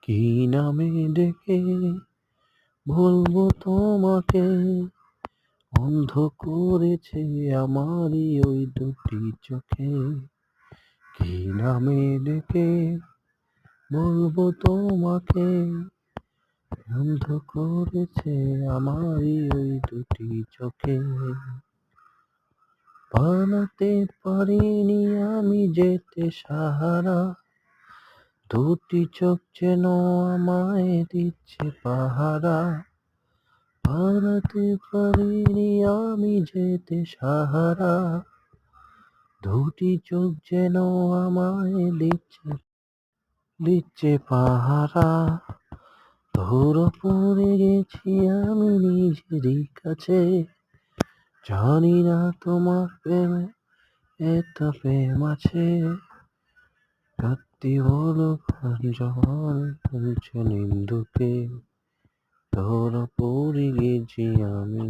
কি নামে ডেকে বলবো তোমাকে, অন্ধ করেছে আমারই ওই দুটি চোখে। কি নামে ডেকে বলবো তোমাকে, অন্ধ করেছে আমারই ওই দুটি চোখে। বানাতে পারিনি আমি যেতে সাহারা, দুটি চোখ যেন আমায় দিচ্ছে পাহারা। বানাতে পারিনি আমি যেতে সাহারা, দুটি চোখ যেন আমায় দিচ্ছে পাহারা। ধরা পড়ে গেছি আমি নিজেরই কাছে, জানি না তোমার প্রেমে এত প্রেম আছে। সত্যি বলো যখন বলছো নিন্দুকে, ধরা পড়ে গেছি আমি